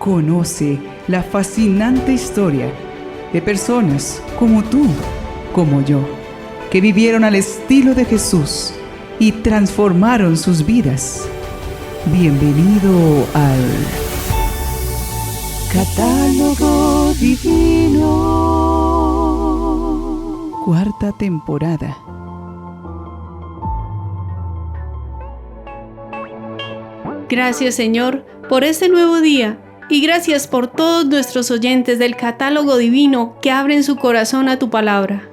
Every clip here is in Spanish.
Conoce la fascinante historia de personas como tú, como yo, que vivieron al estilo de Jesús y transformaron sus vidas. Bienvenido al Catálogo Divino. Cuarta temporada. Gracias, Señor, por este nuevo día y gracias por todos nuestros oyentes del Catálogo Divino que abren su corazón a tu palabra.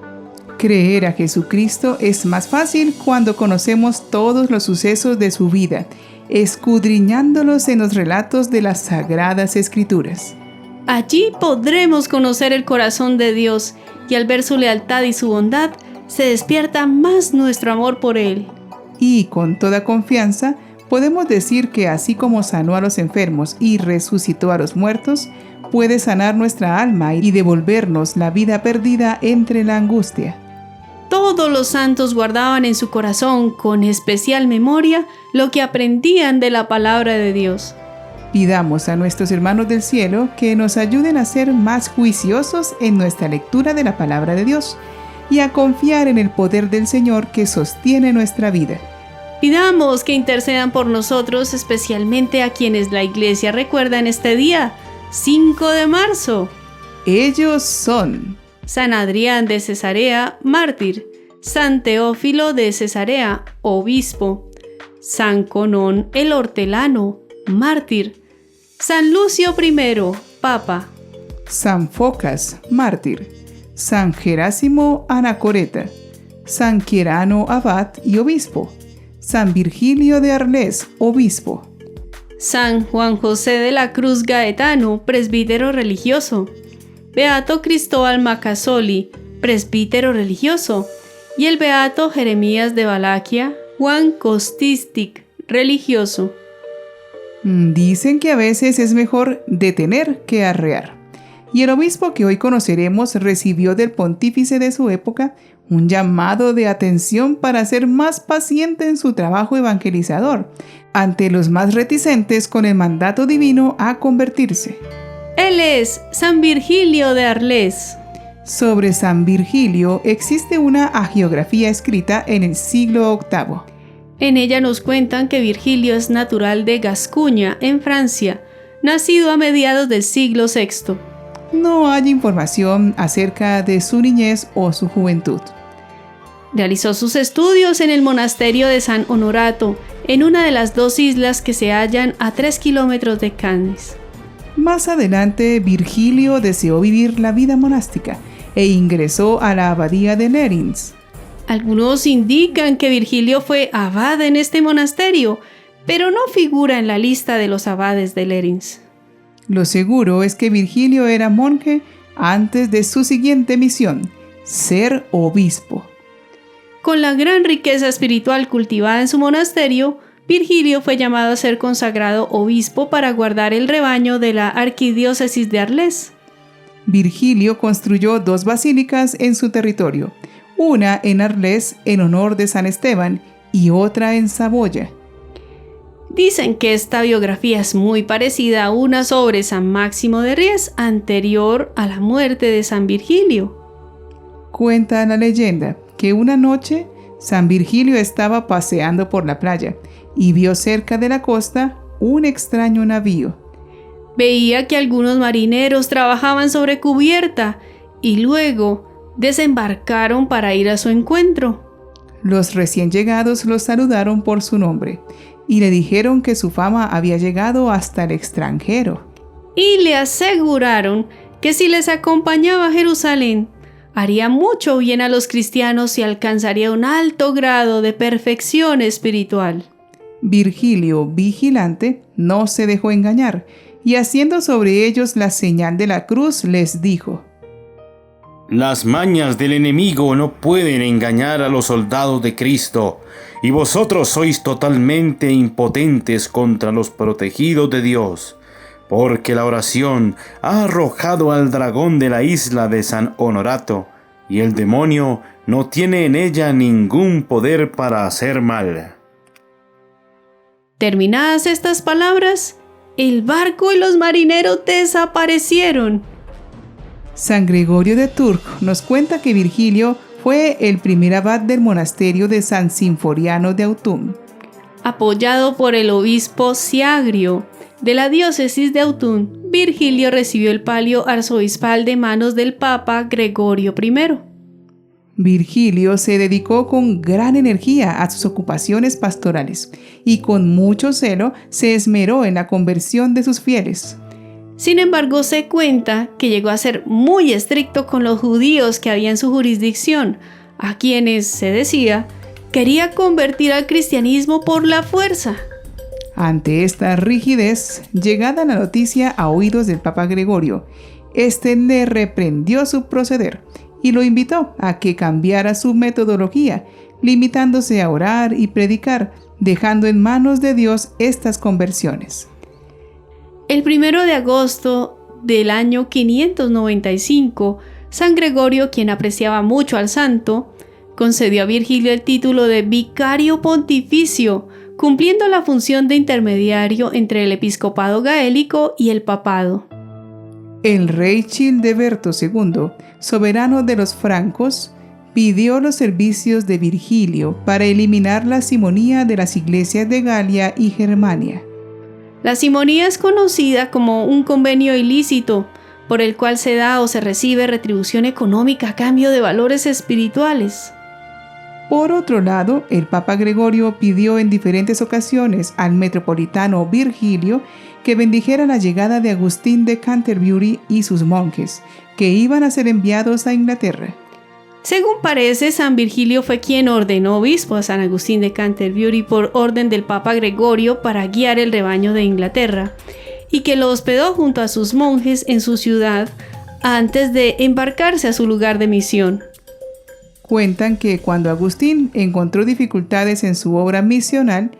Creer a Jesucristo es más fácil cuando conocemos todos los sucesos de su vida, escudriñándolos en los relatos de las Sagradas Escrituras. Allí podremos conocer el corazón de Dios y al ver su lealtad y su bondad, se despierta más nuestro amor por Él. Y con toda confianza, podemos decir que así como sanó a los enfermos y resucitó a los muertos, puede sanar nuestra alma y devolvernos la vida perdida entre la angustia. Todos los santos guardaban en su corazón con especial memoria lo que aprendían de la palabra de Dios. Pidamos a nuestros hermanos del cielo que nos ayuden a ser más juiciosos en nuestra lectura de la palabra de Dios y a confiar en el poder del Señor que sostiene nuestra vida. Pidamos que intercedan por nosotros, especialmente a quienes la Iglesia recuerda en este día, 5 de marzo. Ellos son San Adrián de Cesarea, mártir. San Teófilo de Cesarea, obispo. San Conón el Hortelano, mártir. San Lucio I, papa. San Focas, mártir. San Gerásimo Anacoreta. San Quirano, abad y obispo. San Virgilio de Arles, obispo. San Juan José de la Cruz Gaetano, presbítero religioso. Beato Cristóbal Macasoli, presbítero religioso. Y el beato Jeremías de Valaquia, Juan Costistic, religioso. Dicen que a veces es mejor detener que arrear. Y el obispo que hoy conoceremos recibió del pontífice de su época un llamado de atención para ser más paciente en su trabajo evangelizador ante los más reticentes con el mandato divino a convertirse. Él es San Virgilio de Arles. Sobre San Virgilio existe una hagiografía escrita en el siglo VIII. En ella nos cuentan que Virgilio es natural de Gascuña, en Francia, nacido a mediados del siglo VI. No hay información acerca de su niñez o su juventud. Realizó sus estudios en el monasterio de San Honorato, en una de las 2 islas que se hallan a 3 kilómetros de Cannes. Más adelante, Virgilio deseó vivir la vida monástica e ingresó a la abadía de Lerins. Algunos indican que Virgilio fue abad en este monasterio, pero no figura en la lista de los abades de Lerins. Lo seguro es que Virgilio era monje antes de su siguiente misión, ser obispo. Con la gran riqueza espiritual cultivada en su monasterio, Virgilio fue llamado a ser consagrado obispo para guardar el rebaño de la arquidiócesis de Arles. Virgilio construyó 2 basílicas en su territorio, una en Arles en honor de San Esteban y otra en Saboya. Dicen que esta biografía es muy parecida a una sobre San Máximo de Ries, anterior a la muerte de San Virgilio. Cuenta la leyenda que una noche San Virgilio estaba paseando por la playa y vio cerca de la costa un extraño navío. Veía que algunos marineros trabajaban sobre cubierta y luego desembarcaron para ir a su encuentro. Los recién llegados los saludaron por su nombre y le dijeron que su fama había llegado hasta el extranjero. Y le aseguraron que si les acompañaba a Jerusalén, haría mucho bien a los cristianos y alcanzaría un alto grado de perfección espiritual. Virgilio, vigilante, no se dejó engañar y haciendo sobre ellos la señal de la cruz les dijo: Las mañas del enemigo no pueden engañar a los soldados de Cristo, y vosotros sois totalmente impotentes contra los protegidos de Dios, porque la oración ha arrojado al dragón de la isla de San Honorato, y el demonio no tiene en ella ningún poder para hacer mal. Terminadas estas palabras, El barco y los marineros desaparecieron. San Gregorio de Tours nos cuenta que Virgilio fue el primer abad del monasterio de San Sinforiano de Autun. Apoyado por el obispo Siagrio de la diócesis de Autun, Virgilio recibió el palio arzobispal de manos del Papa Gregorio I. Virgilio se dedicó con gran energía a sus ocupaciones pastorales y con mucho celo se esmeró en la conversión de sus fieles. Sin embargo, se cuenta que llegó a ser muy estricto con los judíos que había en su jurisdicción, a quienes, se decía, quería convertir al cristianismo por la fuerza. Ante esta rigidez, llegada la noticia a oídos del Papa Gregorio, este le reprendió su proceder y lo invitó a que cambiara su metodología, limitándose a orar y predicar, dejando en manos de Dios estas conversiones. El 1 de agosto del año 595, San Gregorio, quien apreciaba mucho al santo, concedió a Virgilio el título de vicario pontificio, cumpliendo la función de intermediario entre el episcopado gaélico y el papado. El rey Childeberto II, soberano de los francos, pidió los servicios de Virgilio para eliminar la simonía de las iglesias de Galia y Germania. La simonía es conocida como un convenio ilícito, por el cual se da o se recibe retribución económica a cambio de valores espirituales. Por otro lado, el Papa Gregorio pidió en diferentes ocasiones al metropolitano Virgilio que bendijera la llegada de Agustín de Canterbury y sus monjes, que iban a ser enviados a Inglaterra. Según parece, San Virgilio fue quien ordenó obispo a San Agustín de Canterbury por orden del Papa Gregorio para guiar el rebaño de Inglaterra, y que lo hospedó junto a sus monjes en su ciudad antes de embarcarse a su lugar de misión. Cuentan que cuando Agustín encontró dificultades en su obra misional,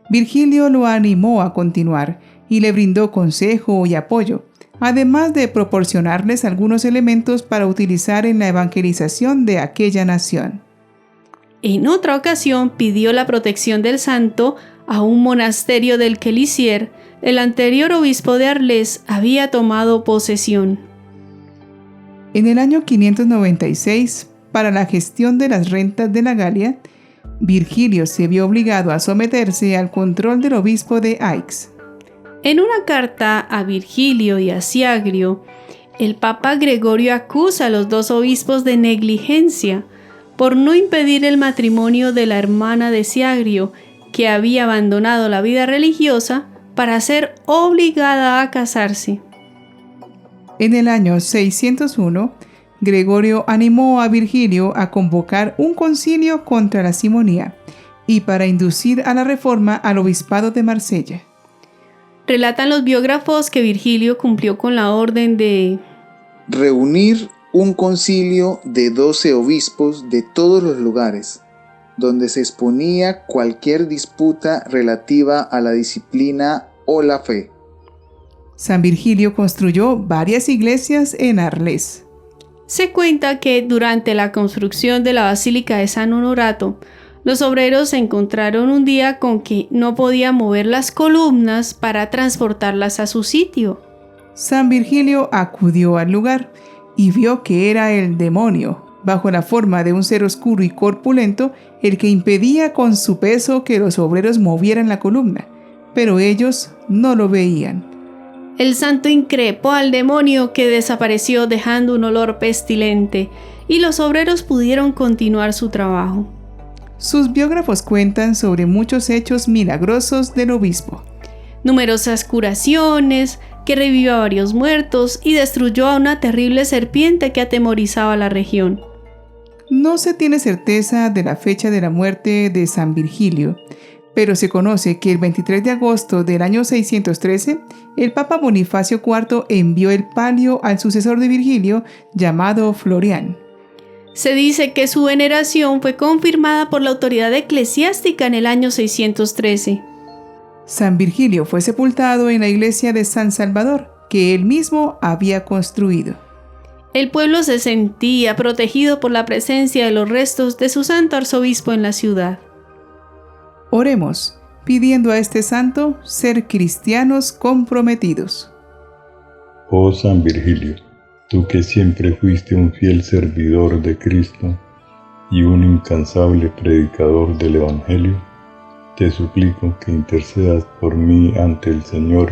Virgilio lo animó a continuar y le brindó consejo y apoyo, además de proporcionarles algunos elementos para utilizar en la evangelización de aquella nación. En otra ocasión pidió la protección del santo a un monasterio del que Lisieux, el anterior obispo de Arles, había tomado posesión. En el año 596, para la gestión de las rentas de la Galia, Virgilio se vio obligado a someterse al control del obispo de Aix. En una carta a Virgilio y a Siagrio, el Papa Gregorio acusa a los dos obispos de negligencia por no impedir el matrimonio de la hermana de Siagrio, que había abandonado la vida religiosa para ser obligada a casarse. En el año 601, Gregorio animó a Virgilio a convocar un concilio contra la simonía y para inducir a la reforma al obispado de Marsella. Relatan los biógrafos que Virgilio cumplió con la orden de reunir un concilio de 12 obispos de todos los lugares, donde se exponía cualquier disputa relativa a la disciplina o la fe. San Virgilio construyó varias iglesias en Arles. Se cuenta que durante la construcción de la Basílica de San Honorato, los obreros se encontraron un día con que no podían mover las columnas para transportarlas a su sitio. San Virgilio acudió al lugar y vio que era el demonio, bajo la forma de un ser oscuro y corpulento, el que impedía con su peso que los obreros movieran la columna, pero ellos no lo veían. El santo increpó al demonio, que desapareció dejando un olor pestilente, y los obreros pudieron continuar su trabajo. Sus biógrafos cuentan sobre muchos hechos milagrosos del obispo. Numerosas curaciones, que revivió a varios muertos y destruyó a una terrible serpiente que atemorizaba la región. No se tiene certeza de la fecha de la muerte de San Virgilio, pero se conoce que el 23 de agosto del año 613, el Papa Bonifacio IV envió el palio al sucesor de Virgilio, llamado Florián. Se dice que su veneración fue confirmada por la autoridad eclesiástica en el año 613. San Virgilio fue sepultado en la iglesia de San Salvador, que él mismo había construido. El pueblo se sentía protegido por la presencia de los restos de su santo arzobispo en la ciudad. Oremos, pidiendo a este santo ser cristianos comprometidos. Oh San Virgilio, tú que siempre fuiste un fiel servidor de Cristo y un incansable predicador del Evangelio, te suplico que intercedas por mí ante el Señor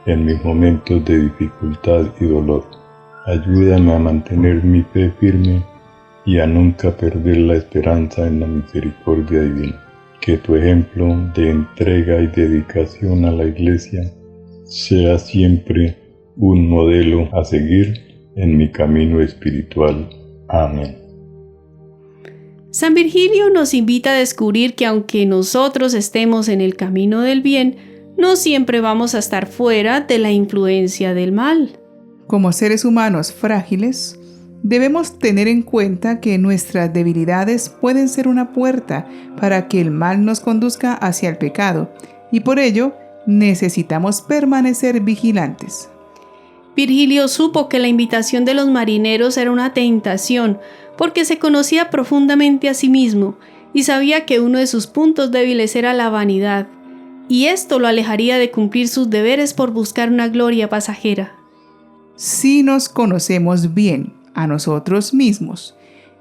en mis momentos de dificultad y dolor. Ayúdame a mantener mi fe firme y a nunca perder la esperanza en la misericordia divina. Que tu ejemplo de entrega y dedicación a la Iglesia sea siempre un modelo a seguir en mi camino espiritual. Amén. San Virgilio nos invita a descubrir que aunque nosotros estemos en el camino del bien, no siempre vamos a estar fuera de la influencia del mal. Como seres humanos frágiles, debemos tener en cuenta que nuestras debilidades pueden ser una puerta para que el mal nos conduzca hacia el pecado, y por ello necesitamos permanecer vigilantes. Virgilio supo que la invitación de los marineros era una tentación, porque se conocía profundamente a sí mismo y sabía que uno de sus puntos débiles era la vanidad, y esto lo alejaría de cumplir sus deberes por buscar una gloria pasajera. Si nos conocemos bien a nosotros mismos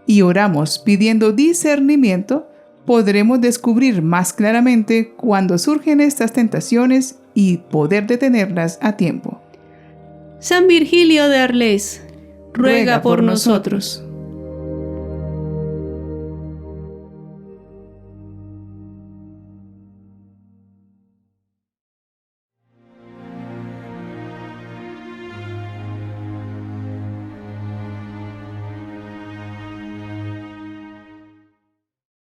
y oramos pidiendo discernimiento, podremos descubrir más claramente cuando surgen estas tentaciones y poder detenerlas a tiempo. San Virgilio de Arles, ruega por nosotros.